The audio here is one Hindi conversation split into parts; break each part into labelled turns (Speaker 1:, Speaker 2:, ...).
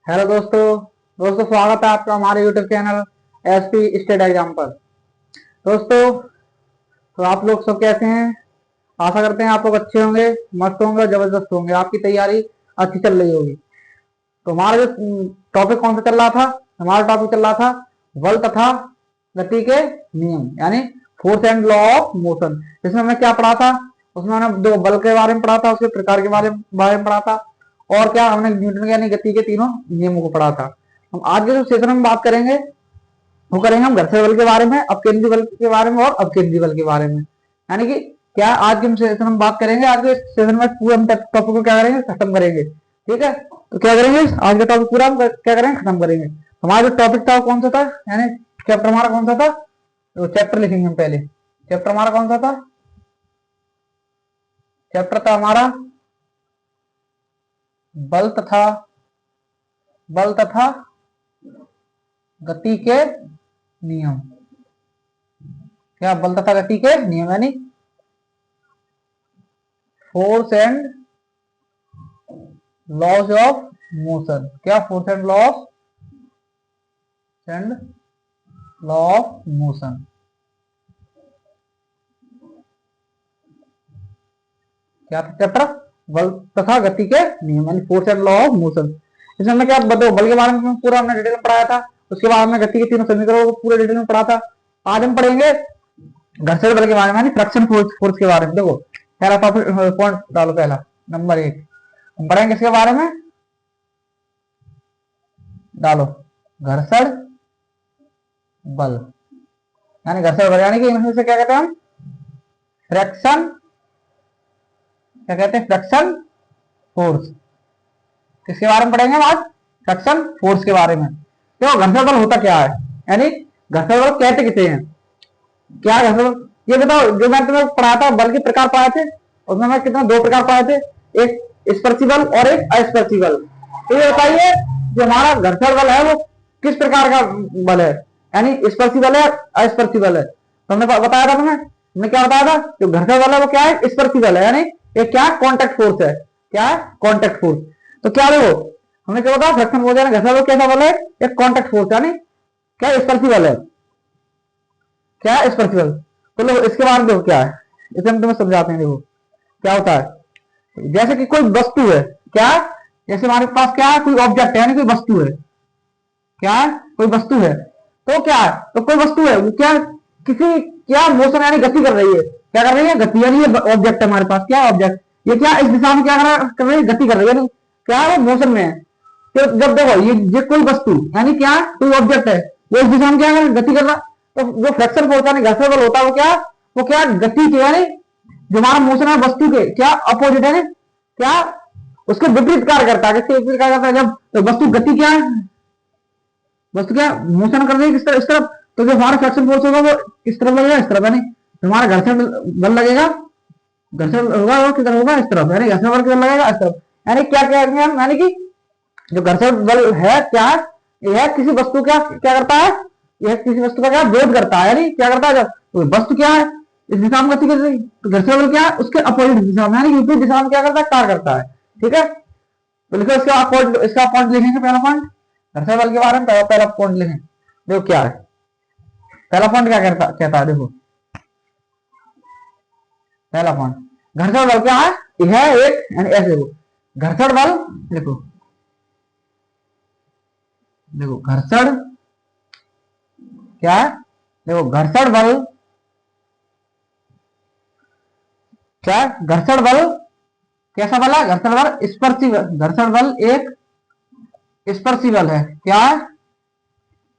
Speaker 1: हेलो दोस्तों। स्वागत है आपका हमारे YouTube channel SP state exam पर। दोस्तों, तो आप लोग सब कैसे हैं? आशा करते हैं आप लोग अच्छे होंगे, मस्त होंगे, जबरदस्त होंगे, आपकी तैयारी अच्छी चल रही होगी। तो हमारा जो टॉपिक कौन सा चल रहा था? हमारा टॉपिक चल रहा था बल तथा गति के नियम, यानी force and law of motion. इसमें हमने क्या पढ़ा था? उसमें हमने दो बल के बारे में पढ़ा था, उसके प्रकार के बारे में पढ़ा था, और क्या हमने न्यूटन के यानी गति के तीनों नियमों को पढ़ा था। हम आज के जो सेशन में बात करेंगे वो करेंगे हम घर्षण बल के बारे में, अपकेंद्रीय बल के बारे में और अवकेंद्रीय बल के बारे में। यानी कि क्या आज के हम सेशन में बात करेंगे, आज के सेशन में पूरा हम टॉपिक को क्या करेंगे, खत्म करेंगे। ठीक है, तो क्या करेंगे आज का टॉपिक पूरा हम क्या करेंगे, खत्म करेंगे। हमारा जो टॉपिक था वो कौन सा था, यानी चैप्टर हमारा कौन सा था? तो चैप्टर लिखेंगे हम पहले। चैप्टर हमारा कौन सा था? चैप्टर था हमारा बल तथा गति के नियम। क्या? बल तथा गति के नियम, यानी force and laws of motion. क्या? Force and law of motion. क्या था चैप्टर? बल तथा गति के नियम, यानी force and law of motion. इसमें हमने क्या बताओ, बल के बारे में पूरा हमने डिटेल में पढ़ाया था। उसके बाद हमने गति के तीनों समीकरणों को पूरे डिटेल में पढ़ा था। आज हम पढ़ेंगे घर्षण बल के बारे में, यानी फ्रिक्शन फोर्स के बारे में। देखो, पहला टॉपिक पॉइंट डालो, पहला नंबर 1 हम पढ़ेंगे किसके बारे में? डालो, घर्षण बल। यानी घर्षण बल, यानी कि इनमें से क्या कहते हैं हम? फ्रिक्शन, क्या कहते हैं? Friction force. किसके बारे में पढ़ेंगे हम आज? फ्रिक्शन फोर्स के बारे में। देखो, घर्षण बल होता क्या है, यानी घर्षण बल कहते किसे हैं? क्या घर्षण बल? ये बताओ, जो मैं तुम्हें पढ़ाया था बल के प्रकार पढ़ाए थे, उसमें मैं कितना दो प्रकार पढ़ाए थे, एक स्पर्शी बल और एक अस्पर्शी बल। तो ये बताइए, जो हमारा घर्षण बल है वो किस प्रकार का बल है, यानी स्पर्शी बल है अस्पर्शी बल है? तो हमने बताया था, हमने क्या बताया था? जो घर्षण बल है वो क्या है? स्पर्शी बल है, यानी ये क्या? कॉन्टेक्ट फोर्स है। क्या है? Contact force. तो क्या देखो, हमने क्या बताया? फ्रिक्शन फोर्स यानी घर्षण बल कैसा बल है? एक कॉन्टेक्ट फोर्स, यानी क्या? स्पर्शी बल है। क्या है? स्पर्शी बल। तो लो इसके बारे में देखो क्या है, इसे हम तुम्हें समझाते हैं। देखो क्या होता है, जैसे कि कोई वस्तु है। क्या? जैसे हमारे पास क्या है? कोई ऑब्जेक्ट है, यानी कोई वस्तु है। क्या है? कोई वस्तु है। तो क्या है? तो कोई वस्तु है, वो क्या? किसी क्या मोशन यानी गति कर रही है। क्या कर रही है? गति। यानी ये ऑब्जेक्ट है हमारे पास। क्या ऑब्जेक्ट? ये क्या इस दिशा में क्या कर रही है? गति कर रही है। क्या है? वो मोशन में है। तो जब देखो ये कोई वस्तु यानी क्या? कोई ऑब्जेक्ट है, वो इस दिशा में क्या कर गति कर रहा। तो जो फ्रिक्शन फोर्स यानी घर्षण बल होता है वो क्या गति के, यानी जो हमारा मोशन है वस्तु के क्या अपोजिट है, क्या उसके विपरीत कार्य करता है। किसके विपरीत कार्य करता है? जब तो वस्तु गति क्या है, वस्तु क्या मोशन कर रही है किस तरफ? इस तरफ। तो जो हमारा फ्रिक्शन फोर्स होगा वो किस तरफ लगेगा? इस तरफ। यानी हमारा घर्षण बल लगेगा, घर्षण होगा वो किधर होगा? इस तरफ। यानी घर्षण बल किधर लगेगा? इस तरफ। यानी क्या कहेंगे हम, यानी कि जो घर्षण बल है क्या? यह किसी वस्तु क्या क्या करता है? यह किसी वस्तु का क्या विरोध करता है, यानी क्या करता है? जब तो वस्तु क्या है इस दिशा में गति कर रही, तो घर्षण बल क्या है? उसके अपोजिट दिशा में, यानी विपरीत दिशा में क्या करता है? कार्य करता है। ठीक है, तो लिखो इसका पॉइंट लिखेंगे। पहला पॉइंट घर्षण बल के बारे में पहला पॉइंट लिखें। देखो क्या है पहला पॉइंट, क्या कहता है? देखो पहला पॉइंट, घर्षण बल क्या है? यह एक, यानी ऐसे देखो घर्षण बल। देखो देखो घर्षण क्या है? देखो घर्षण बल क्या है? घर्षण बल कैसा बल है? घर्षण बल स्पर्शी बल। घर्षण बल एक स्पर्शी बल है। क्या है?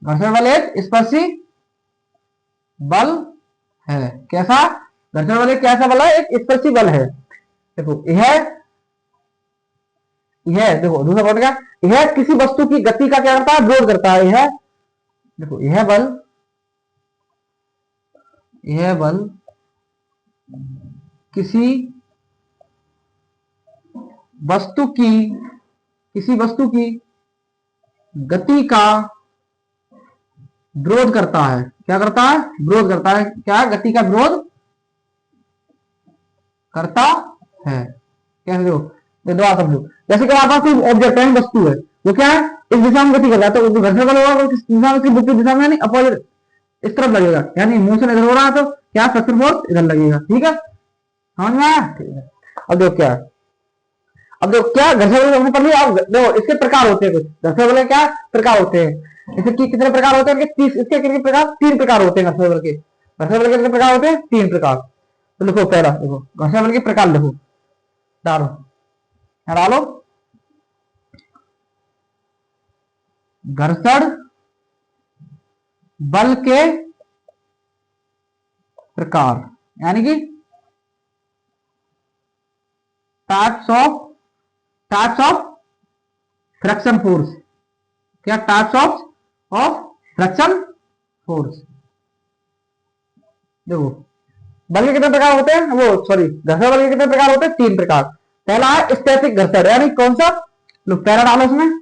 Speaker 1: घर्षण बल एक स्पर्शी बल है। कैसा? घर्षण बल एक कैसा बल है? एक स्पर्शी बल है। देखो यह देखो दूसरा पॉइंट क्या? यह किसी वस्तु की गति का क्या करता है? विरोध करता है। यह देखो यह बल किसी वस्तु की गति का विरोध करता है। क्या करता है? विरोध करता है। क्या? गति का विरोध करता है। कैसे? देखो दोबारा समझो, जैसे कि हमारे पास कोई ऑब्जेक्ट है, वस्तु है, वो क्या है? इस दिशा में गति कर रहा है तो घर्षण बल होगा किस दिशा में, उसकी विपरीत दिशा में, यानी अपोजिट इस तरफ लगेगा, यानी मोशन इधर हो रहा है तो क्या फ्रिक्शन फोर्स इधर लगेगा। ठीक है, समझ में आया? ठीक है, अब देखो क्या है, अब देखो क्या घर्षण बल हमने पढ़ लिया। अब देखो इसके प्रकार होते हैं, कुछ घर्षण बल के क्या प्रकार होते हैं, इसके कितने प्रकार होते हैं, इसके कितने प्रकार, 3 प्रकार होते हैं घर्षण बल के। घर्षण बल के कितने प्रकार होते हैं, 3 प्रकार। तो लिखो पहला, देखो घर्षण बल के प्रकार लिखो, डालो डालो, घर्षण बल के प्रकार, यानी कि टाइप्स ऑफ फ्रिक्शन फोर्स। क्या टाइप्स ऑफ फ्रिक्शन फोर्स। देखो बल के कितने प्रकार होते हैं, वो सॉरी घर्षण बल के कितने प्रकार होते हैं, 3 प्रकार। पहला है स्टैटिक घर्षण, यानी कौन सा, लो पहला डालो उसमें,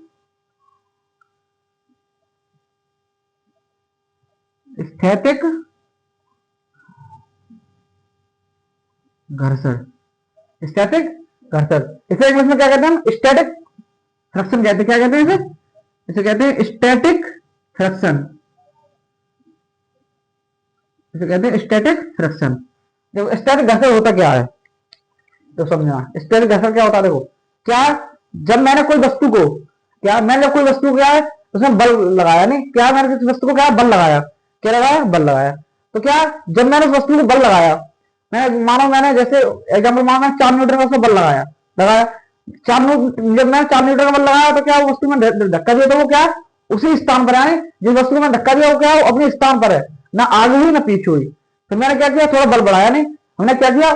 Speaker 1: स्टैटिक घर्षण, स्टैटिक घर्षण। इसे इंग्लिश में क्या कहते हैं, स्टैटिक फ्रिक्शन कहते हैं। क्या कहते हैं इसे, इसे कहते हैं स्टैटिक फ्रिक्शन, इसे कहते हैं स्टैटिक फ्रिक्शन। देखो स्टैटिक घर्षण होता क्या है, तो समझना स्टैटिक घर्षण क्या होता है। देखो क्या, जब मैंने कोई वस्तु को, क्या मैंने कोई वस्तु क्या है उसमें बल लगाया, नहीं क्या मैंने किसी वस्तु को क्या बल लगाया, क्या लगाया, बल लगाया। तो क्या जब मैंने उस वस्तु को बल लगाया, मैंने मानो मैंने जैसे एग्जाम्पल मानो मैं 4 न्यूटन का उसमें बल लगाया लगाया 4 न्यूटन, जब मैंने 4 न्यूटन का बल लगाया तो क्या वो वस्तु में धक्का दिया तो वो क्या उसी स्थान पर है, जिस वस्तु को मैं धक्का दिया वो क्या वो अपने स्थान पर है, ना आगे हुई ना पीछे हुई। तो मैंने क्या किया, थोड़ा बल बढ़ाया, नहीं हमने क्या किया,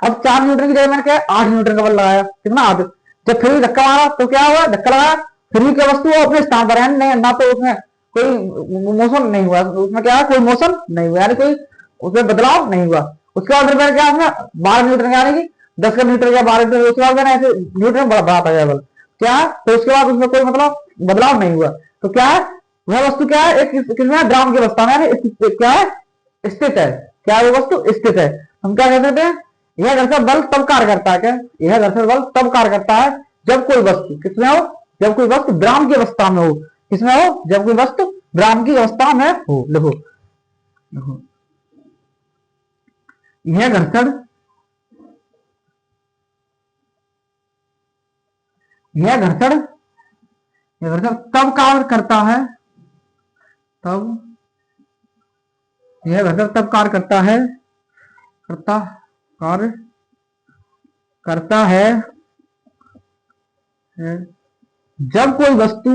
Speaker 1: अब 4 न्यूटन की जगह मैंने क्या 8 न्यूटन का बल लगाया, कितना 8। जब फिर भी धक्का मारा तो क्या हुआ, धक्का लगाया फिर भी क्या वस्तु अपने स्थान पर है, नहीं ना तो उसमें कोई मोशन नहीं हुआ, उसमें क्या है कोई मोशन नहीं हुआ, यानी कोई उसमें बदलाव नहीं हुआ। उसके बाद मैंने क्या उसमें 12 न्यूटन यानी कि 10 का न्यूटन या 12 न्यूटन, उसके बाद मैंने ऐसे न्यूटन बढ़ाता गया बल, क्या तो उसके बाद उसमें कोई मतलब बदलाव नहीं हुआ। तो क्या है वह वस्तु क्या है, एक किसमें द्रावक की अवस्था में क्या है, स्थित है। क्या वो वस्तु स्थित है। हम क्या कह सकते हैं, यह घर्षण बल तब कार्य करता है, क्या यह घर्षण बल तब कार्य करता है जब कोई वस्तु किसमें हो, जब कोई वस्तु विराम की अवस्था में हो, किसमें हो, जब कोई वस्तु विराम की अवस्था में हो। लिखो लिखो, यह घर्षण यह घर्षण यह घर्षण तब कार्य करता है, तब यह घर्षण तब कार्य करता है, कार्य करता है जब कोई वस्तु,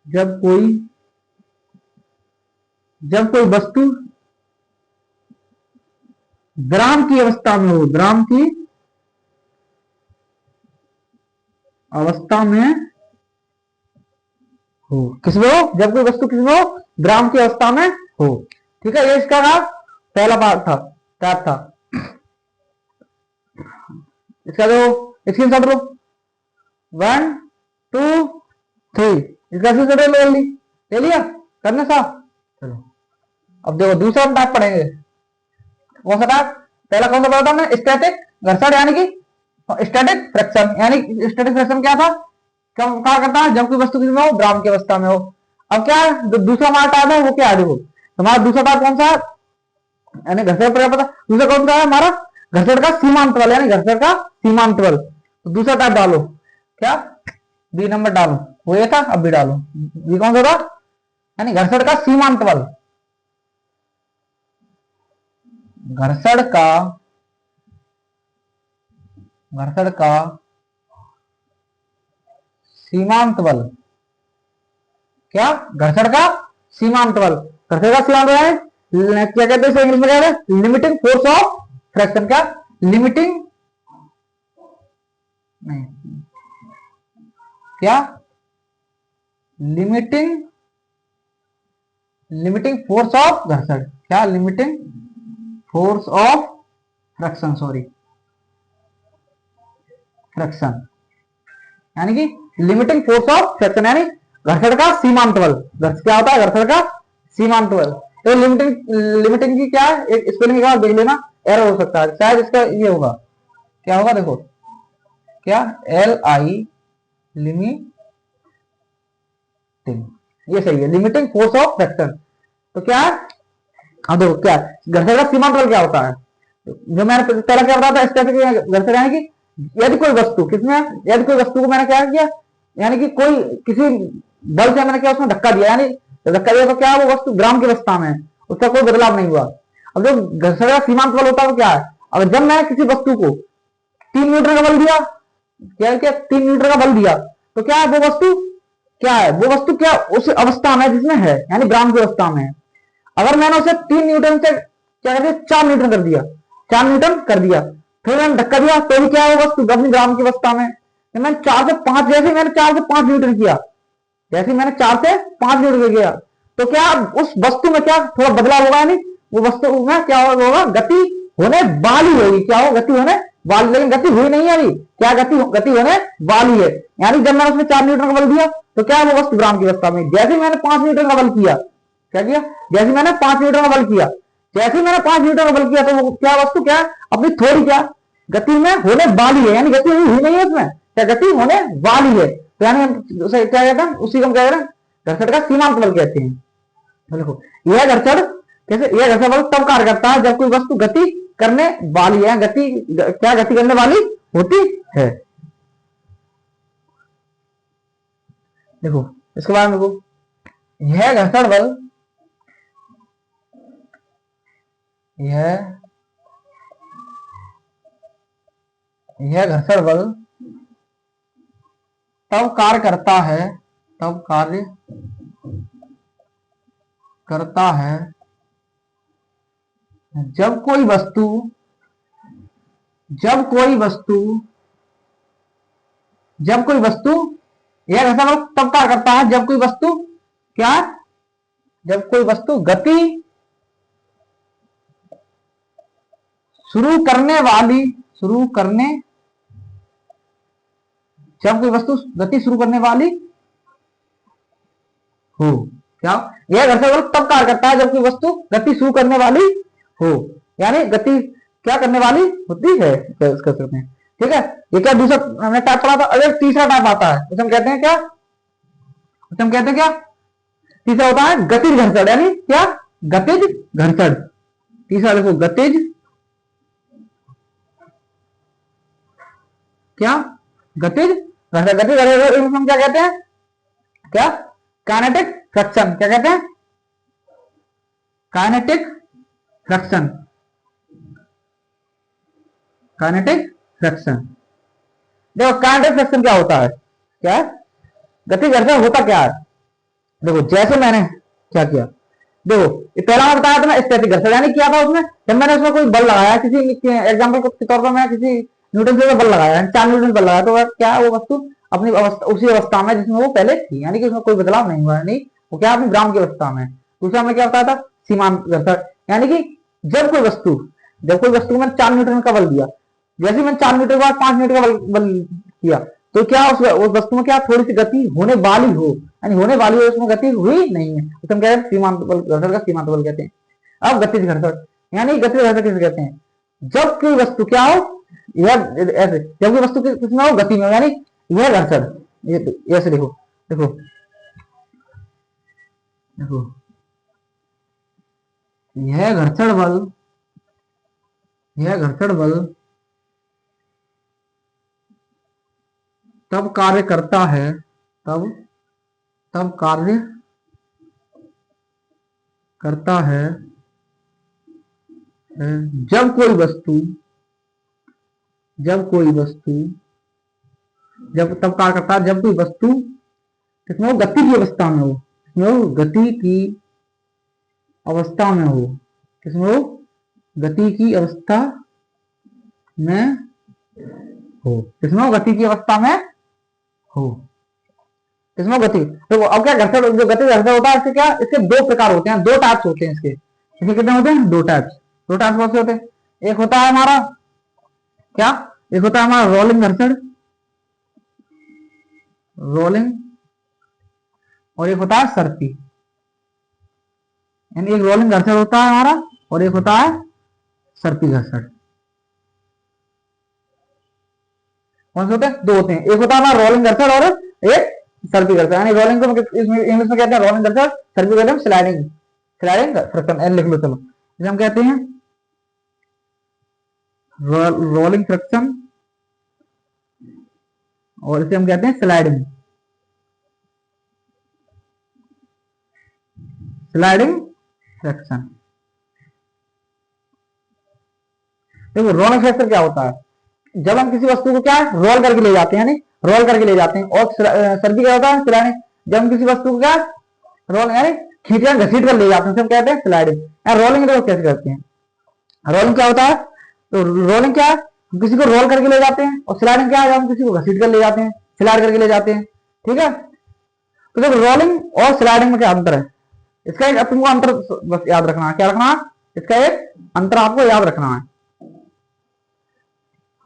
Speaker 1: जब कोई वस्तु विराम की अवस्था में हो, विराम की अवस्था में हो, किसमें हो, जब कोई वस्तु किसमें हो, विराम की अवस्था में हो। ठीक है, ये इसका नाम पहला पार्ट था, टाइप था इसका। जो स्क्रीनशॉट लो 1 2 3, इसका स्क्रीनशॉट ले लिया, करना साफ। चलो अब देखो दूसरा हम टाइप पढ़ेंगे, कौन सा टाइप, पहला कौन सा पढ़ा था हमने, स्टैटिक घर्षण, यानी कि स्टैटिक फ्रिक्शन, यानी स्टैटिक फ्रिक्शन क्या था, क्या करता है जब कोई वस्तु किसमें हो, द्रावक की अवस्था में हो। अब क्या जो दूसरा हमारा टाइप है वो क्या है, देखो हमारा दूसरा टाइप कौन सा है, यानी घर्षण पर पता, दूसरा कौन सा है हमारा, घर्षण का सीमांत बल, यानी घर्षण का सीमांत बल। तो दूसरा टाइप डालो, क्या बी नंबर डालो, वो ये था, अब भी डालो, बी कौन सा था, यानी घर्षण का सीमांत बल, घर्षण का सीमांत बल, क्या घर्षण का सीमांत बल, घर्षण का सीमांत बल है क्या कहते हैं इंग्लिश में, क्या है लिमिटिंग फोर्स ऑफ फ्रिक्शन। क्या लिमिटिंग नहीं, क्या लिमिटिंग फोर्स ऑफ घर्षण, क्या limiting force of friction, sorry friction, यानी कि लिमिटिंग फोर्स ऑफ फ्रिक्शन, यानी घर्षण का सीमांत बल। क्या होता है घर्षण का सीमांत बल। तो लिमिटिंग की क्या है, एक स्पेलिंग का देख लेना, एरर हो सकता है, शायद इसका ये होगा, क्या होगा देखो, क्या LI लिमिटिंग, फ्रैक्शन, ये सही है, लिमिटिंग फोर्स ऑफ फ्रैक्शन। तो क्या है, अब देखो क्या घर्षण का सीमांत बल क्या होता है, जो मैंने पहले क्या बताया था स्टैटिक घर्षण, यानी कि यदि कोई वस्तु किसमें, यदि कोई वस्तु को मैंने क्या किया, यानी कि कोई किसी बल से मैंने क्या उसमें धक्का दिया, यानी धक्का दिया तो क्या वो वस्तु ग्राम की अवस्था में है, उसका कोई बदलाव नहीं हुआ। अब जो घर्षण का सीमांत बल होता है वो क्या है, अब जब मैंने किसी वस्तु को 3 न्यूटन का बल दिया, क्या क्या 3 न्यूटन का बल दिया, तो क्या है वो वस्तु, क्या है वो वस्तु, क्या उस अवस्था में जिसमें है, यानी ग्राम की अवस्था में है। अगर मैंने उसे 3 न्यूटन से क्या कर दिया, 4 न्यूटन कर दिया, 4 न्यूटन कर दिया, फिर मैंने धक्का दिया तो भी क्या है वो वस्तु अपनी ग्राम की अवस्था में। मैंने 4 से 5, जैसे मैंने 4 से 5 न्यूटन किया, जैसे मैंने 4 से 5 न्यूटन किया, तो क्या उस वस्तु में क्या थोड़ा बदलाव होगा, यानी वो वस्तु में क्या होगा, गति होने वाली होगी, क्या हो, गति होने वाली, लेकिन गति हुई नहीं है अभी, क्या गति होने वाली है। यानी जब मैंने उसमें 4 न्यूटन का बल दिया तो क्या वो वस्तु ग्राम की अवस्था में, जैसे मैंने 5 न्यूटन का बल किया, क्या किया, जैसे मैंने 5 न्यूटन का बल किया, जैसे मैंने 5 न्यूटन का बल किया, तो वो क्या वस्तु क्या अपनी थोड़ी क्या गति में होने वाली है, यानी गति हुई नहीं है उसमें, क्या गति होने वाली है। तो यानी उसे क्या कहते हैं, उसी को हम क्या कहते हैं, घर्षण का सीमांत बल कहते हैं। देखो यह घर्षण कैसे, यह घर्षण बल तब कार्य करता है जब कोई वस्तु गति करने वाली है, गति करने वाली होती है। देखो इसके बाद देखो, यह घर्षण बल, यह घर्षण बल तब कार्य करता है, तब कार्य करता है जब कोई वस्तु, यह घर्षण बल तब कार्य करता है जब कोई वस्तु क्या, जब कोई वस्तु गति शुरू करने, जब कोई वस्तु गति शुरू करने वाली हो, क्या यह घर्षण बल तब कार्य करता है जब कोई वस्तु गति शुरू करने वाली हो, यानी गति क्या करने वाली होती है, कर सकते हैं। ठीक है, ये क्या दूसरा हमने टाइप पढ़ा था। अगर तीसरा टाइप आता है उसे हम कहते हैं क्या, उसे हम कहते हैं क्या, तीसरा होता है गतिज घर्षण, यानी क्या गतिज घर्षण। तीसरा देखो गतिज, क्या गतिज घर्षण, गतिज घर्षण हम क्या कहते हैं, क्या काइनेटिक फ्रिक्शन, क्या कहते हैं, काइनेटिक फ्रिक्शन, काइनेटिक फ्रिक्शन। देखो काइनेटिक फ्रिक्शन क्या होता है, क्या है गतिज घर्षण होता क्या है। देखो जैसे मैंने क्या किया, देखो ये पहला मैं बताया था ना स्टैटिक घर्षण, यानी क्या था उसमें, जब मैंने उसमें कोई बल लगाया, किसी एग्जांपल के तौर पर मैं किसी न्यूटन से बल लगाया, 4 न्यूटन बल लगाया, तो क्या वो वस्तु अपनी अवस्था, उसी अवस्था में जिसमें वो पहले थी, यानी कि उसमें कोई बदलाव नहीं हुआ, यानी वो क्या अपनी ग्राम की अवस्था में। दूसरा में क्या बताया था सीमांत घर्षण, यानी कि जब कोई वस्तु को मैंने 4 न्यूटन का बल दिया, जैसे मैंने 4 मीटर के बाद 5 मीटर का बल किया, तो क्या उस वस्तु में क्या थोड़ी सी गति होने वाली हो, यानी होने वाली हो, उसमें गति हुई नहीं है, तो हम क्या कहते हैं सीमांत बल, घर्षण का सीमांत बल कहते हैं। अब गतिज घर्षण, यानी गतिज घर्षण किसे कहते हैं, जब कोई वस्तु क्या हो, यह ऐसे जब कोई वस्तु किसमें हो, गति में, यानी यह घर्षण, ये ऐसे देखो देखो देखो यह घर्षण बल तब कार्य करता है, तब कार्य करता है जब कोई वस्तु, जब तब कार्य करता है जब कोई वस्तु किसमें हो, गति की अवस्था में हो, किसमें हो, गति की अवस्था में हो, किसमें हो, गति की अवस्था में हो, किसमें हो, गति की अवस्था में हो, किसमें गति। तो अब क्या घर्षण, जो गति घर्षण होता है इसके क्या, इसके 2 प्रकार होते हैं, 2 टाइप्स होते हैं इसके कितने होते हैं, 2 टाइप्स। 2 टाइप्स कौन से होते हैं, एक होता है हमारा क्या, एक होता है हमारा रोलिंग घर्षण, रोलिंग, और एक होता है सर्पी, यानी एक रोलिंग घर्षण होता है हमारा और एक होता है सर्पी घर्षण। कौन से होते हैं, 2 होते हैं, एक होता है हमारा रोलिंग घर्षण और एक सर्पी घर्षण, यानी रोलिंग को इसमें इंग्लिश में कहते हैं रोलिंग घर्षण, सर्पी कहते हैं स्लाइडिंग, स्लाइडिंग फ्रिक्शन। एन लिख लो चलो, इसे हम कहते हैं रोलिंग फ्रिक्शन और इसे हम कहते हैं स्लाइडिंग, स्लाइडिंग फ्रिक्शन। देखो रोलिंग फ्रिक्शन क्या होता है, जब हम किसी वस्तु को क्या रोल करके ले जाते हैं, यानी रोल करके ले जाते हैं, और सर्दी क्या होता है स्लाइडिंग, जब हम किसी वस्तु को क्या रोल यानी खींचकर घसीट कर ले जाते हैं, हम कहते हैं स्लाइडिंग। रोलिंग देखो कैसे करते हैं, रोलिंग क्या होता है, तो रोलिंग क्या हम किसी को रोल करके ले जाते हैं, और स्लाइडिंग क्या है हम किसी को घसीट कर ले जाते हैं, स्लाइड करके ले जाते हैं, ठीक है। तो देखो रोलिंग और स्लाइडिंग में क्या अंतर है, इसका एक तुमको अंतर बस याद रखना है, क्या रखना है, इसका एक अंतर आपको याद रखना है।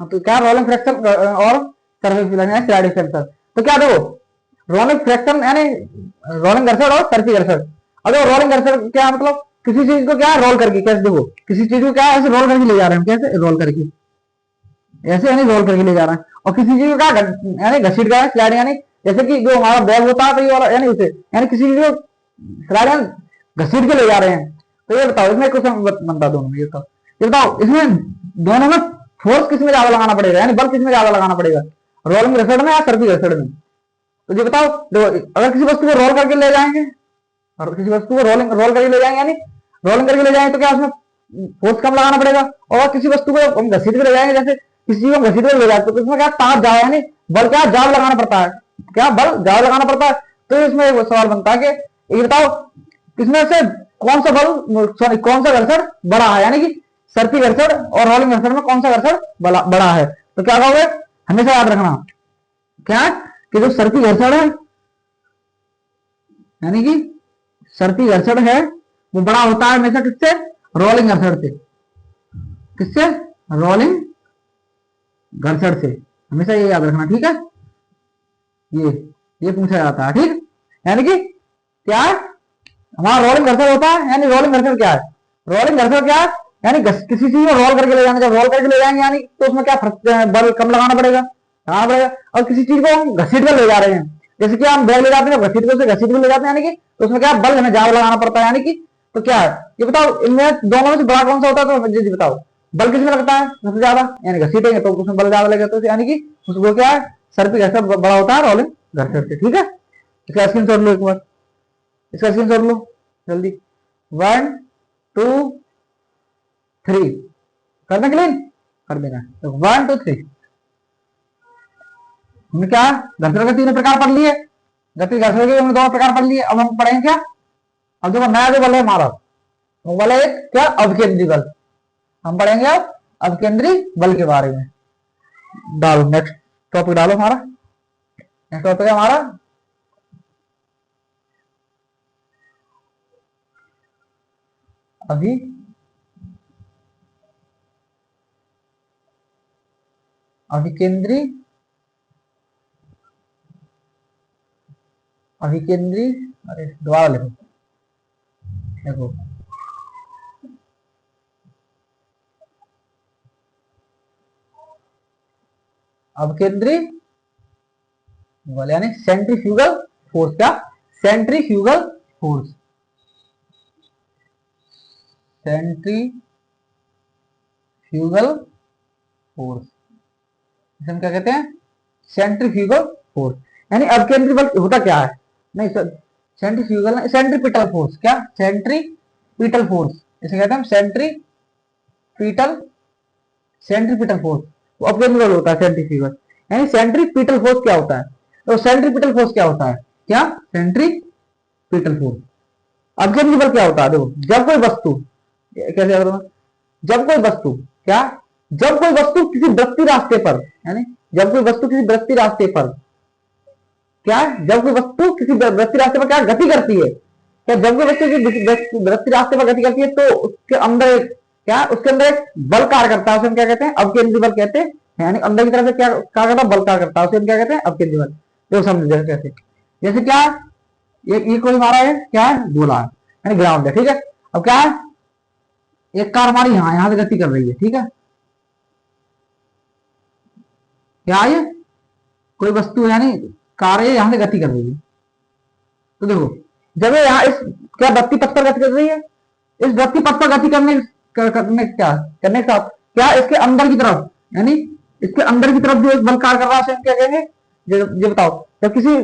Speaker 1: हाँ, तो क्या रोलिंग फ्रैक्शन और सरफेस फ्रैक्शन, स्लाइडिंग फ्रैक्शन। तो क्या देखो रोलिंग फ्रैक्शन यानी रोलिंग घर्षण और सरफेस घर्षण। अब देखो रोलिंग घर्षण क्या मतलब, किसी चीज को क्या रोल करके, कैसे देखो किसी चीज को क्या ऐसे रोल करके ले जा रहे हैं, कैसे रोल करके, ऐसे यानी रोल करके ले जा रहे हैं, और किसी चीज को क्या यानी घसीट कर स्लाइडिंग, यानी जैसे कि जो हमारा बैग होता है तो ये वाला यानी उसे यानी किसी चीज को स्लाइडिंग घसीट के ले जा रहे हैं। तो ये बताओ इसमें क्वेश्चन बनता दोनों में, ये बताओ इसमें दोनों में फोर्स किसमें ज्यादा लगाना पड़ेगा, यानी बल किसमें ज्यादा लगाना पड़ेगा, रोलिंग घर्षण में या सर्फी घर्षण में। तो ये बताओ देखो, अगर किसी वस्तु को रोल करके ले जाएंगे, और किसी वस्तु को रोल करके ले जाएंगे, यानी रोलिंग करके ले जाएंगे, तो क्या उसमें फोर्स कम लगाना पड़ेगा, और किसी वस्तु को हम घसीट के ले जाएंगे, जैसे किसी चीज को घसीट के ले जाते तो इसमें क्या ताप जाओ, यानी बल क्या जाव लगाना पड़ता है, क्या बल जाव लगाना पड़ता है। तो इसमें एक सवाल बनता है कि ये बताओ इसमें से कौन सा बल सॉरी कौन सा घर्षण बड़ा है, यानी कि सर्पी घर्षण और रोलिंग घर्षण में कौन सा घर्षण बड़ा है। तो क्या कहोगे, हमेशा याद रखना क्या कि जो सर्पी घर्षण है, यानी कि सर्पी घर्षण है वो बड़ा होता है हमेशा किससे, रोलिंग घर्षण से, किससे, रोलिंग घर्षण से, हमेशा ये याद रखना, ठीक है। ये पूछा जाता है, ठीक, यानी कि क्या हमारा रोलिंग घर्षण होता है, यानी रोलिंग घर्षण क्या है, रोलिंग घर्षण क्या है, यानी किसी चीज को रोल करके ले जाना, जब रोल करके ले जाएंगे यानी तो उसमें क्या बल कम लगाना पड़ेगा, और किसी चीज को हम घसीट कर ले जा रहे हैं, जैसे कि हम बैग ले जाते हैं घसीट कर ले जाते हैं, यानी कि तो उसमें क्या बल हमें जाव लगाना पड़ता है, यानी कि तो क्या है ये बताओ इनमें दोनों में से बड़ा कौन सा होता है, तो मुझे बताओ बल किसमें लगता है सबसे ज्यादा, यानी घसीटेंगे तो उसमें बल ज्यादा लगेगा, तो यानी कि उसको क्या है सर्पी घर्षण बड़ा होता है रोलिंग घर्षण से, ठीक है। इसका स्क्रीन शॉट लो एक बार, इसका स्क्रीन शॉट लो जल्दी, 1 2 3 करना, क्लीन कर देना, तो 1 2 3 हमने क्या घर्षण के तीनों प्रकार पढ़ लिए, गति घर्षण के हमने दोनों प्रकार पढ़ लिए। अब हम पढ़ेंगे क्या, अब देखो नया जो बल है हमारा वो बल है एक क्या अवकेंद्री बल, हम पढ़ेंगे अब अवकेंद्री बल के बारे में। डालो नेक्स्ट टॉपिक, डालो हमारा नेक्स्ट टॉपिक है हमारा अभी अभिकेंद्री अभिकेंद्री अरे दोबारा लिखो, देखो अवकेंद्री बल यानी सेंट्रीफ्यूगल फोर्स, क्या सेंट्रीफ्यूगल फोर्स, सेंट्रीफ्यूगल फोर्स, हम क्या कहते हैं सेंट्रीफ्यूगल फोर्स, यानी अवकेंद्री बल होता क्या है, नहीं सर सेंट्रीफ्यूगल नहीं, सेंट्रीपिटल फोर्स, क्या सेंट्रीपिटल फोर्स, इसे कहते हैं सेंट्रीपिटल सेंट्रीपिटल फोर्स, वो अवकेंद्री बल होता है सेंट्रीफ्यूगल, यानी सेंट्रीपिटल फोर्स क्या होता है, तो सेंट्रीपिटल फोर्स क्या होता है, क्या सेंट्रीपिटल फोर्स। अवकेंद्री बल क्या होता है, देखो जब कोई वस्तु कैसे जब कोई वस्तु क्या जब कोई वस्तु किसी वृत्तीय रास्ते पर, यानी जब कोई वस्तु किसी वृत्तीय रास्ते पर क्या जब कोई वस्तु किसी वृत्तीय रास्ते पर क्या गति करती है, क्या जब कोई वस्तु किसी वृत्तीय रास्ते पर गति करती है तो उसके अंदर क्या उसके अंदर एक बल कार्य करता है, उसे हम क्या कहते हैं अवकेंद्री बल कहते हैं, यानी अंदर की तरफ से क्या कार्य करता है बल कार्य करता है, उसे हम क्या कहते हैं अवकेंद्री बल। तो समझ कैसे, जैसे क्या ये कोई हमारा है क्या है गोला है यानी ग्राउंड है, ठीक है। अब क्या है एक कार हमारी यहाँ से गति कर रही है, ठीक है, क्या ये कोई वस्तु यानी कार्य यहां से गति कर रही है। तो देखो जब ये यहाँ इस क्या वृत्ति पथ पर गति कर रही है, इस वृत्ति पथ पर गति करने करने के साथ क्या इसके अंदर की तरफ, यानी इसके अंदर की तरफ जो एक बल कार्य कर रहा है उसे हम क्या कहेंगे, ये बताओ। जब किसी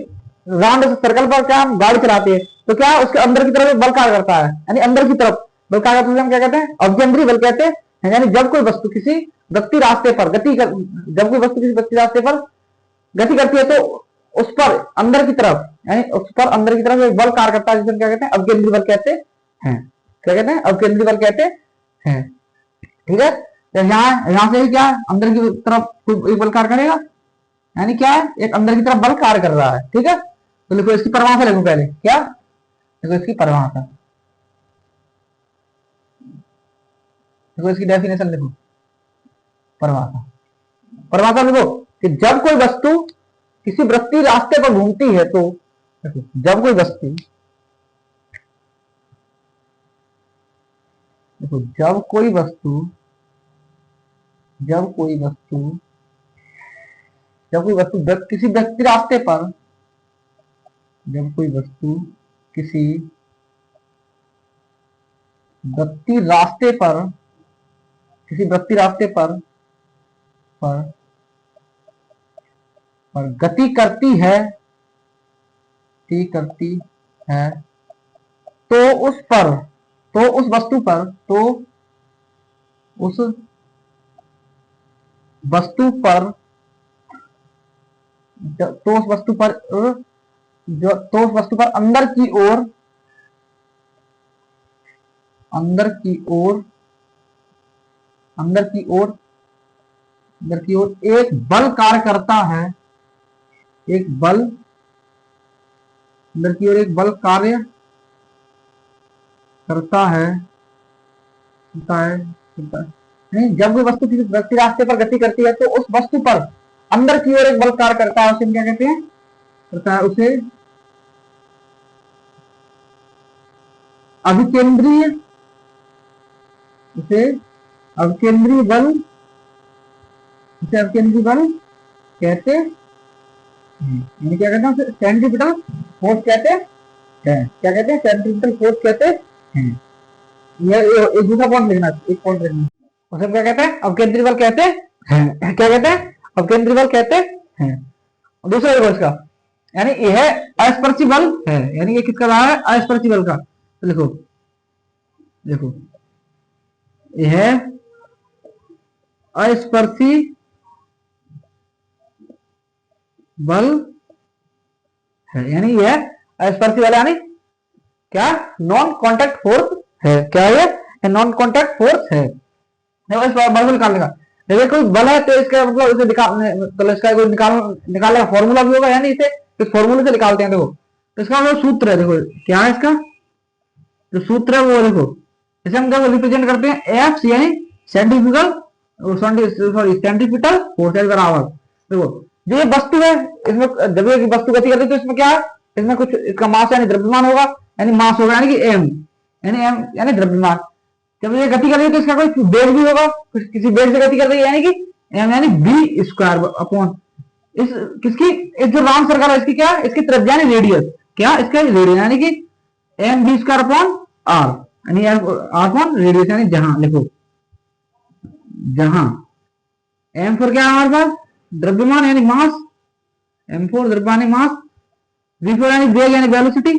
Speaker 1: राउंड सर्कल पर क्या हम गाड़ी चलाते हैं तो क्या उसके अंदर की तरफ बल कार्य करता है, यानी अंदर की तरफ बल कार्य करते हम क्या कहते हैं, अभ्यंतरी बल कहते हैं। यानी जब कोई वस्तु किसी व्यक्ति रास्ते पर जब कोई वस्तु किसी व्यक्ति रास्ते पर गति करती है तो उस पर अंदर की तरफ, यानी उस पर अंदर की तरफ एक बल कार्य करता है जिसे क्या कहते हैं, अवकेंद्री बल कहते हैं। क्या कहते हैं, अवकेंद्री बल कहते हैं। ठीक है, तो यहां से क्या अंदर की तरफ एक बल कार्य करेगा, यानी क्या है, एक अंदर की तरफ बल कार्य कर रहा है। ठीक है, तो लिखो इसकी परिभाषा लिखो पहले, क्या देखो इसकी परिभाषा, देखो इसकी डेफिनेशन लिखो, परिभाषा लिखो कि जब कोई वस्तु किसी वृत्तीय रास्ते पर घूमती है तो जब कोई वस्तु देखो जब कोई वस्तु किसी व्यक्ति रास्ते पर जब कोई वस्तु किसी व्यक्ति रास्ते पर गति करती है तो उस वस्तु पर अंदर की ओर एक बल कार्य करता है, अंदर की ओर एक बल कार्य करता है। नहीं, जब कोई वस्तु किसी व्यक्ति रास्ते पर गति करती है तो उस वस्तु पर अंदर की ओर एक बल कार्य करता है, उसे क्या कहते हैं, उसे अभिकेंद्रीय बल कहते हैं। यानी क्या कहते हैं, सेंट्रीपिटल फोर्स कहते हैं। क्या कहते हैं, सेंट्रीपिटल फोर्स कहते हैं। ये एक दूसरा पॉइंट लिखना, एक पॉइंट लिखना, उसे क्या कहते हैं, अवकेंद्री बल कहते हैं। क्या कहते हैं, अवकेंद्री बल कहते हैं। दूसरा देखो इसका, यानी यह अस्पर्शी बल है, यानी ये किसका रहा है, अस्पर्शी बल का। तो देखो यह अस्पर्शी बल है, यानी यह अस्पर्शी बल यानी क्या, नॉन कॉन्टैक्ट फोर्स है। क्या है, नॉन कॉन्टैक्ट फोर्स है। इस बल को निकालने का, देखिए कोई बल है तो इसका मतलब इसे तो इसका कोई निकालने का फॉर्मूला भी होगा, यानी इसे इस फॉर्मूले से निकालते हैं। देखो तो इसका मतलब सूत्र है, देखो क्या है इसका जो सूत्र है वो, देखो इसे हम क्या रिप्रेजेंट करते हैं, एफ यानी सेंट्रीफ्यूगल सेंट्रीपिटल फोर्स बराबर। देखो जो ये वस्तु है, इसमें जब ये वस्तु गति करती है तो इसमें क्या है, इसमें कुछ इसका मास यानी द्रव्यमान होगा, यानी मास होगा, यानी कि एम यानी द्रव्यमान। जब ये गति कर रही है तो इसका कोई वेग भी होगा, किसी वेग से गति कर रही है, यानी कि एम यानी बी स्क्वायर अपॉन इस किसकी, इस जो राउंड सर्कल है इसकी क्या, इसकी त्रिज्या यानी रेडियस, क्या इसका रेडियस, यानी कि M B square upon R, यानी आर अपॉन रेडियस, यानी जहां लिखो जहां एम फोर क्या है हमारे पास, द्रव्यमान यानी मास, एम फोर द्रव्यमान मास, वी फोर यानी वेग यानी वेलोसिटी,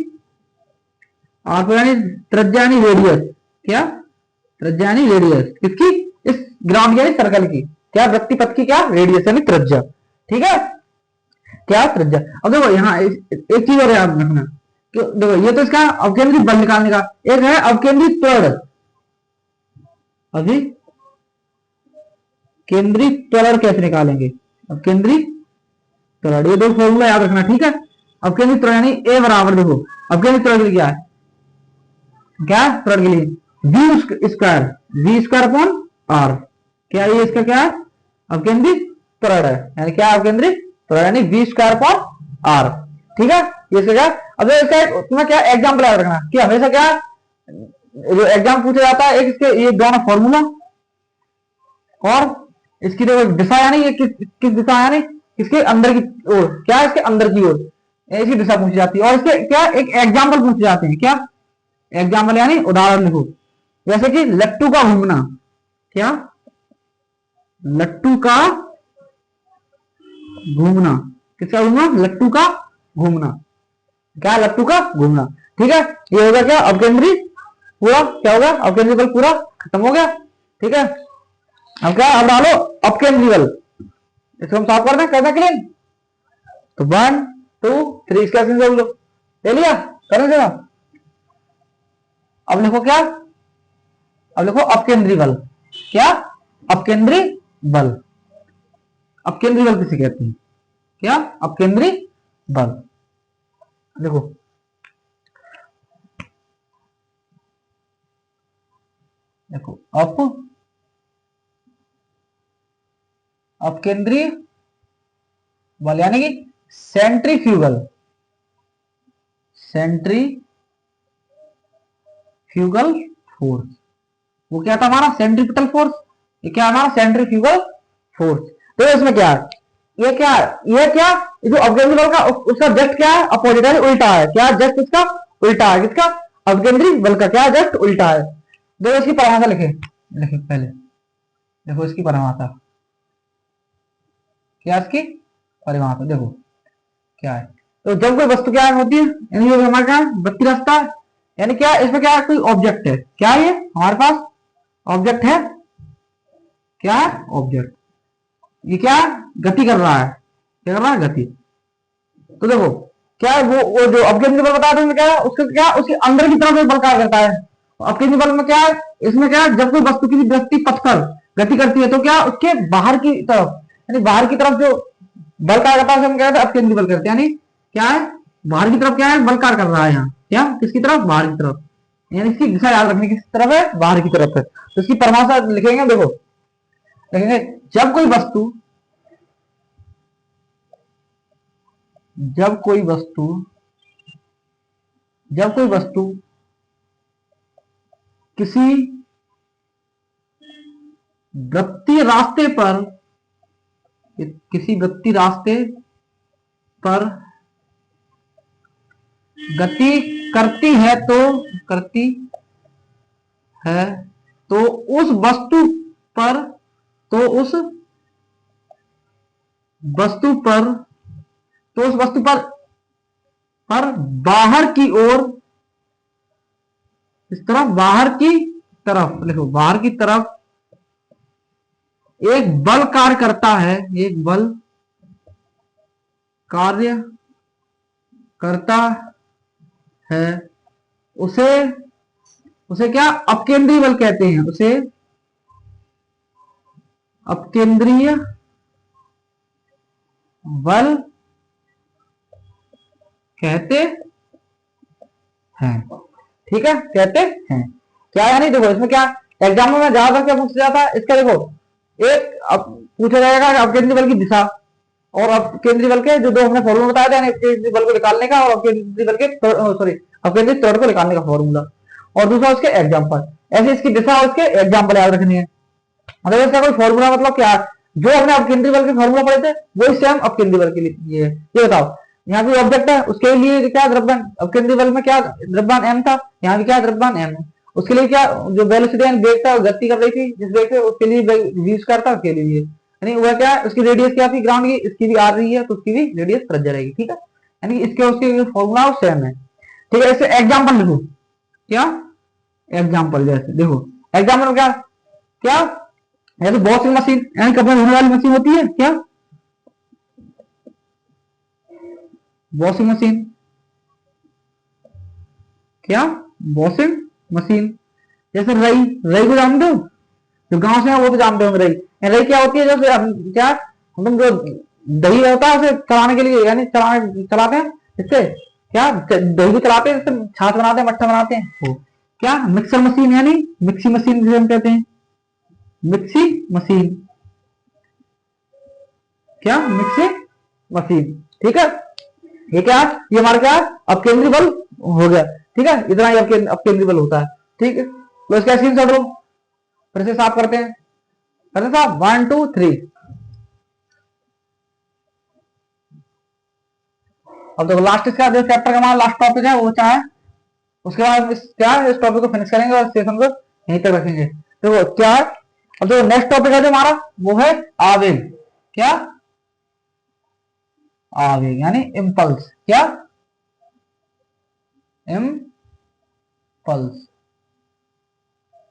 Speaker 1: आर फोर यानी त्रिज्या यानी रेडियस, क्या त्रिज्या यानी रेडियस किसकी, इस ग्राउंड यानी सर्कल की, क्या वृत्ति पथ की क्या रेडियस यानी त्रिज्या। ठीक है, क्या त्रिज्या। अब देखो यहाँ एक चीज और याद रखना, देखो ये तो इसका अवकेंद्री बल निकालने का, एक है अवकेंद्री त्वरण, अभी केंद्रीय त्वरण कैसे निकालेंगे, अवकेंद्री त्वरण, ये दो फॉर्मूला याद रखना। ठीक है, अवकेंद्री त्वरण यानी ए बराबर, देखो अवकेंद्री त्वरण के लिए क्या है, क्या त्वरण के लिए वी स्क्वायर अपॉन आर, क्या ये इसका क्या है, अवकेंद्री त्वरण है, यानी क्या अवकेंद्री त्वरण यानी वी स्क्वायर अपॉन आर। ठीक है, ये इसका क्या, अब इसका तुम्हें क्या एग्जाम्पल याद रखना कि हमेशा क्या जो एग्जाम पूछा जाता है, एक इसके ये दोनों फॉर्मूला और इसकी देखो दिशा, यानी ये किस दिशा, यानी किसके अंदर की ओर, क्या इसके अंदर की ओर, इसकी दिशा पूछी जाती है। और इसके क्या एक एग्जाम्पल पूछे जाते हैं, क्या एग्जाम्पल यानी उदाहरण लिखो। जैसे कि लट्टू का घूमना, क्या लट्टू का घूमना, किसका घूमना, लट्टू का घूमना, क्या लट्टू का घूमना। ठीक है, ये होगा क्या अपकेंद्री पूरा, क्या होगा अपकेंद्री बल पूरा खत्म हो गया। ठीक है, अब क्या, अब डालो अपकेंद्री बल, इसको हम साफ कर दें, कैसा क्लीन। तो 1 2 3 इसका जोड़ लो, ले लिया, करने देना। अब लिखो क्या, अब लिखो अपकेंद्री बल, क्या अपकेंद्री बल, अपकेंद्री बल किसे कहते हैं, क्या अपकेंद्री बल। देखो देखो अपकेंद्रीय बल यानी कि सेंट्रीफ्यूगल, सेंट्रीफ्यूगल फोर्स, वो क्या था हमारा सेंट्रीपिटल फोर्स, ये क्या हमारा सेंट्रीफ्यूगल फोर्स। तो इसमें क्या है, ये क्या है, ये क्या, ये जो अपकेंद्री बल का उसका जस्ट क्या है, अपोजिट है, उल्टा है, क्या जस्ट इसका उल्टा है, किसका अपकेंद्री बल का क्या जस्ट उल्टा है। देखो इसकी परिभाषा लिखे, लिखे पहले, देखो इसकी परिभाषा, क्या इसकी परिभाषा देखो क्या है। तो जब कोई वस्तु क्या होती है, यानी हमारे क्या वृत्तीय रास्ता, यानी क्या इसमें क्या कोई ऑब्जेक्ट है, क्या ये हमारे पास ऑब्जेक्ट है, क्या है ऑब्जेक्ट, ये क्या गति कर रहा है, क्या कर रहा है गति। तो देखो क्या है वो जो अपकेंद्री बल बता रहे क्या है, उसके क्या उसके अंदर की तरफ बल कार्य करता है। अपकेंद्री बल में क्या है, इसमें क्या है जब कोई वस्तु की दृष्टि पथ पर गति करती है तो क्या उसके बाहर की तरफ, यानी बाहर की तरफ जो बल कार्य करता है हम क्या कहते हैं अपकेंद्री बल करते हैं। यानी क्या है बाहर की तरफ क्या है बल कार्य कर रहा है यहाँ, क्या किसकी तरफ, बाहर की तरफ, यानी इसकी दिशा याद रखनी किस तरफ है, बाहर की तरफ है। तो इसकी परिभाषा लिखेंगे, देखो लिखेंगे जब कोई वस्तु, जब कोई वस्तु, जब कोई वस्तु किसी वृत्तीय रास्ते पर, किसी वृत्तीय रास्ते पर गति करती है तो, करती है तो उस वस्तु पर, तो उस वस्तु पर, तो उस वस्तु पर बाहर की ओर, इस तरफ बाहर की तरफ लिखो, बाहर की तरफ एक बल कार्य करता है, एक बल कार्य करता है, उसे उसे क्या अपकेंद्रीय बल कहते हैं, उसे अपकेंद्रीय बल कहते हैं। ठीक है, कहते हैं क्या, यानी देखो इसमें क्या एग्जाम में ज्यादातर क्या पूछा जाता है इसका, देखो एक पूछा जाएगा अपकेंद्रीय बल की दिशा, और अपकेंद्रीय बल के जो दो हमने फॉर्मूला बताया था, अपकेंद्रीय बल को निकालने का और अपकेंद्रीय बल के सॉरी अपकेंद्रीय त्वरण को निकालने का फॉर्मूला, और दूसरा उसके एग्जाम्पल। ऐसे इसकी दिशा और उसके एग्जाम्पल याद रखनी है। मतलब इसका कोई फॉर्मूला मतलब क्या, जो हमने अपकेंद्रीय बल के फॉर्मूला पढ़े थे वही सेम अपकेंद्रीय बल के लिए ये बताओ। यहाँ भी ऑब्जेक्ट है, उसके लिए क्या द्रव्यमान, अपकेंद्रीय बल में क्या द्रव्यमान m था, यहाँ भी क्या द्रव्यमान m है, उसके लिए क्या जो वेलोसिटी एंड वेग था गति कर रही थी जिस वेग से, उसके लिए v स्क्वायर था, उसके लिए यानी वह क्या उसकी रेडियस क्या थी ग्राउंड की, इसकी भी आ रही है तो उसकी भी रेडियस त्रिज्या रहेगी। ठीक है, यानी इसके उसके फॉर्मूला सेम है। ठीक है, इससे एग्जाम्पल लिखो, क्या एग्जाम्पल, जैसे देखो एग्जाम्पल में क्या क्या या तो वॉशिंग मशीन यानी कपड़े धोने वाली मशीन होती है, क्या वॉशिंग मशीन, क्या वॉशिंग मशीन। जैसे रई, रई को जानते हो, जो गांव से है वो तो जानते होंगे रई। रई क्या होती है, जैसे क्या हम जो दही होता है उसे चलाने के लिए, यानी चलाते हैं इससे, क्या दही को चलाते हैं, इससे छाछ बनाते हैं, मट्ठा बनाते हैं, वो क्या मिक्सर मशीन, यानी मिक्सी मशीन जिसे हम कहते हैं, मिक्सी मशीन, क्या मिक्सी मशीन। ठीक है, ये क्या ये हमारा क्या अपकेंद्रीय बल हो गया। ठीक है, इतना ही अपकेंद्रीय बल होता है। ठीक है, तो इसका स्क्रीनशॉट लो, फिर से साफ करते हैं, करते साहब 1 2 3। अब देखो लास्ट इसका जो चैप्टर का हमारा लास्ट टॉपिक है वो क्या है, उसके बाद क्या है, इस टॉपिक को फिनिश करेंगे और सेशन को यहीं तक रखेंगे। देखो क्या है, अब जो नेक्स्ट टॉपिक है जो हमारा वो है आवेग। क्या? आवेग यानी इम्पल्स। क्या? इम्पल्स।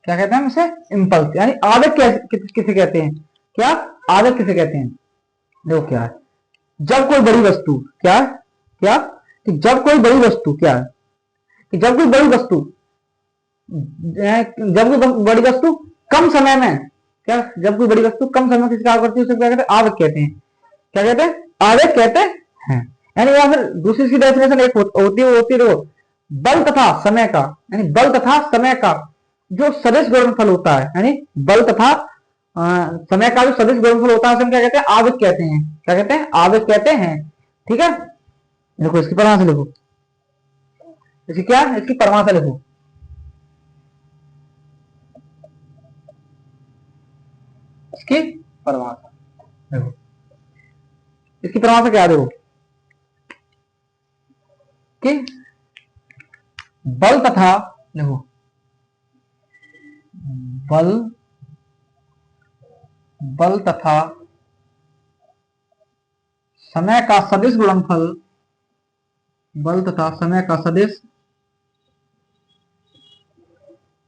Speaker 1: क्या कहते हैं इसे? इम्पल्स यानी आवेग किसे कहते हैं? क्या आवेग किसे कहते हैं? देखो क्या है, जब कोई बड़ी वस्तु, क्या क्या कि जब कोई बड़ी वस्तु, क्या है कि जब कोई बड़ी वस्तु, जब कोई बड़ी वस्तु कम समय में, क्या जब कोई बड़ी वस्तु कम समय में किसी कार्य करती है उसे क्या कहते हैं? आवेग कहते हैं। क्या कहते हैं? आवेग कहते हैं। यानी या फिर दूसरी की डेफिनेशन एक होती है देखो, बल तथा समय का, यानी बल तथा समय का जो सदिश गुणनफल होता है, यानी बल तथा समय का जो सदिश गुणनफल होता है उसे हम क्या कहते हैं? आवेग कहते हैं। क्या कहते हैं? आवेग कहते हैं। ठीक है, देखो इसकी परिभाषा लिखो, इसकी क्या, इसकी परिभाषा लिखो। इसकी परिभाषा देखो, इसकी परिभाषा क्या देखो कि बल तथा, देखो बल बल तथा समय का सदिश गुणनफल, बल तथा समय का सदिश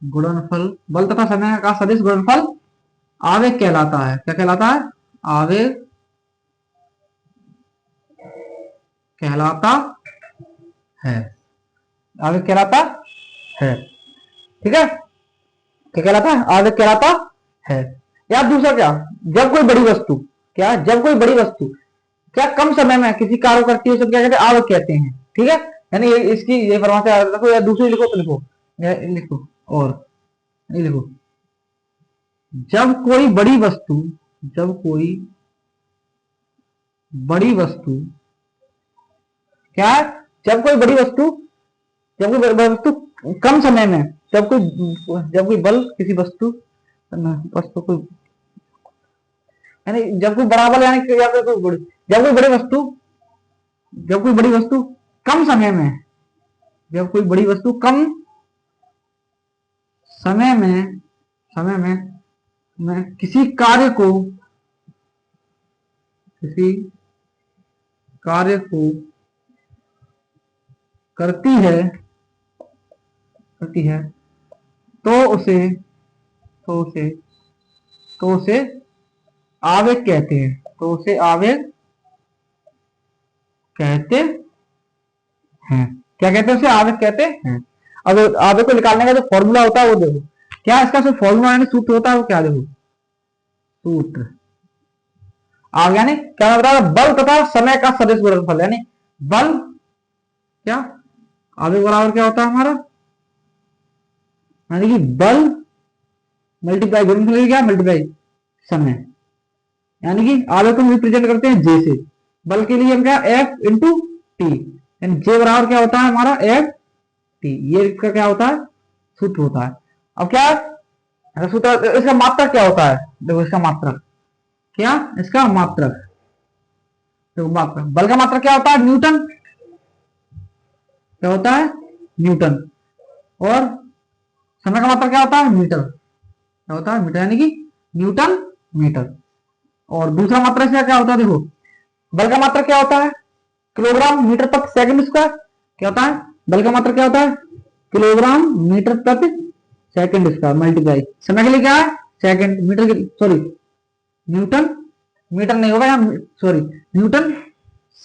Speaker 1: गुणनफल, बल तथा समय का सदिश गुणनफल आवेग कहलाता है। क्या कहलाता है? आवेग कहलाता है। आवेग कहलाता है। ठीक है, क्या कहलाता है? आवेग कहलाता है। या दूसरा क्या, जब कोई बड़ी वस्तु, क्या जब कोई बड़ी वस्तु क्या कम समय में किसी कार्य करती है उसे क्या कहते हैं? आवेग कहते हैं। ठीक है, यानी इसकी ये परिभाषा रखो, या दूसरी लिखो तो लिखो, लिखो और ये लिखो, जब कोई बड़ी वस्तु, जब कोई बड़ी वस्तु, क्या जब कोई बड़ी वस्तु, जब कोई बड़ी वस्तु कम समय में, जब कोई बल किसी वस्तु को, यानी जब कोई बड़ा बल, यानी या फिर कोई जब कोई बड़ी वस्तु, जब कोई बड़ी वस्तु कम समय में, जब कोई बड़ी वस्तु कम समय में किसी कार्य को करती है तो उसे आवेग कहते हैं। तो उसे आवेग कहते हैं। क्या कहते हैं? उसे आवेग कहते हैं। अब आवेग को निकालने का जो फॉर्मूला होता है वो देखो, क्या इसका जो फॉर्मूला यानी सूत्र होता है वो क्या, देखो सूत्र आवेग यानी क्या बता, बल तथा समय का सदिश गुणनफल, यानी बल, क्या आवेग बराबर क्या होता है हमारा, यानी कि बल मल्टीप्लाई गुणनफल, क्या मल्टीप्लाई समय, यानी कि आवेग को हम रिप्रेजेंट करते हैं जे से, बल के लिए हम क्या एफ इंटू टी, यानी जे बराबर क्या होता है हमारा एफ टी, ये इसका क्या होता है? सूत्र होता है। अब क्या सूत्र, इसका मात्रक क्या होता है? देखो इसका मात्रक, क्या इसका मात्रक, देखो मात्रक, बल का मात्रक क्या होता है? न्यूटन। क्या होता है? न्यूटन। और समय का मात्रक क्या होता है? मीटर। क्या होता है? मीटर, यानी कि न्यूटन मीटर। और दूसरा मात्रक क्या होता है? देखो बल का मात्रक क्या होता है? किलोग्राम मीटर प्रति सेकंड स्क्वायर। क्या होता है? बल का मात्रक क्या होता है? किलोग्राम मीटर प्रति सेकंड स्क्वायर मल्टीप्लाई समय के लिए क्या है? सेकंड, मीटर के, सॉरी न्यूटन मीटर नहीं होगा, सॉरी न्यूटन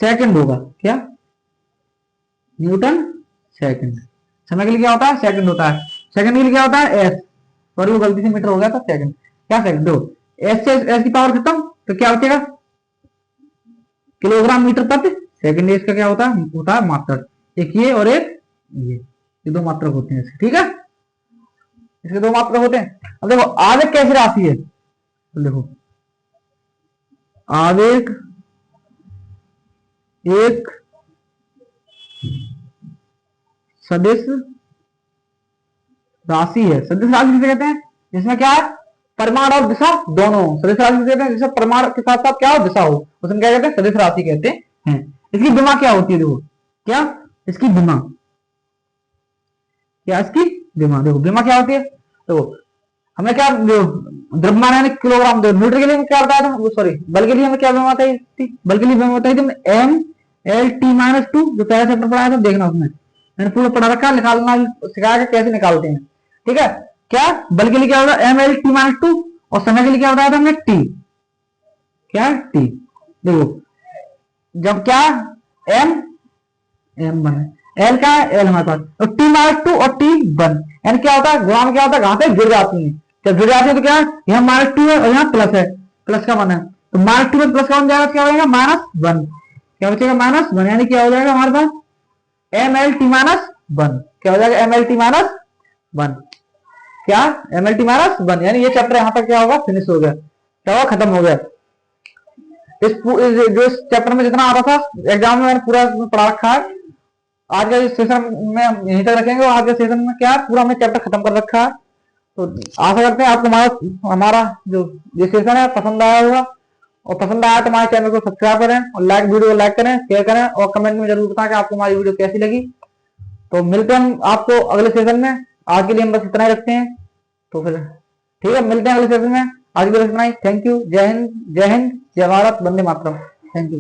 Speaker 1: सेकंड होगा। क्या न्यूटन सेकंड, समय के लिए क्या होता है? सेकंड होता है। सेकंड के लिए क्या होता है? एस, सॉरी वो गलती से मीटर हो गया था, सेकंड, क्या सेकंड, दो एस से एस की पावर खत्म, तो क्या बचेगा? किलोग्राम मीटर प्रति सेकंड। इसका क्या होता है? होता है मात्रक, एक ये और एक ये दो मात्रक होते हैं इसके। ठीक है, इसके दो मात्रक होते हैं। अब देखो आवेग कैसी राशि है, तो देखो आवेग एक सदिश राशि है। सदिश राशि किसे कहते हैं? जिसमें क्या है? परिमाण और दिशा दोनों। सदिश राशि कहते हैं जिसमें परिमाण के साथ साथ क्या हो? दिशा हो, उसमें क्या कहते हैं? सदिश राशि कहते हैं। इसकी विमा क्या होती है? देखो क्या इसकी विमा, क्या इसकी विमा। देखो विमा क्या होती है, तो हमें क्या द्रव्यमान यानी किलोग्राम, मीटर के लिए क्या बताया था, सॉरी बल के लिए हमें क्या विमा बताई थी, बल के लिए विमा बताई थी M L T minus two, जो पहला चैप्टर पढ़ाया था देखना उसमें, मैंने पूरा पढ़ा रखा, निकालना सिखाया कैसे निकालते हैं। ठीक है, क्या बल के लिए क्या होगा M L T minus two, और समय के लिए क्या बताया था हमने टी, क्या टी। देखो जब क्या एम एम वन एल का एल हमारे पास, और टी माइनस टू और टी वन, एन क्या होता है गुणा में क्या होता है कहां पे जुड़ जाती है, जब जुड़ जाती है तो क्या यहाँ माइनस टू है और यहाँ प्लस है, प्लस का वन है, तो माइनस टू में प्लस का वन जाएगा, क्या हो जाएगा माइनस वन, क्या बचेगा माइनस वन, यानी क्या हो जाएगा हमारे पास M L T minus one, क्या हो जाएगा M L T minus one, क्या M L T minus one, यानी ये चैप्टर यहाँ तक क्या होगा फिनिश हो गया, क्या होगा खत्म हो गया। जो इस चैप्टर में जितना आता था एग्जाम में मैंने पूरा पढ़ा रखा है, आज का सेशन में यहीं तक रखेंगे, और आज के सेशन में क्या पूरा हमने चैप्टर खत्म कर रखा है। तो आशा करते हैं आपको हमारा जो ये सेशन है पसंद आया होगा, और पसंद आया तो हमारे चैनल को सब्सक्राइब करें, और वीडियो को लाइक करें, शेयर करें, और कमेंट में जरूर बताएं कि आपको हमारी वीडियो कैसी लगी। तो मिलते हैं हम आपको अगले सेशन में, आज के लिए हम बस इतना ही रखते हैं, तो फिर ठीक है मिलते हैं अगले सेशन में, आज के लिए इतना ही। थैंक यू, जय हिंद, जय हिंद, जय भारत, वंदे मातरम, थैंक यू।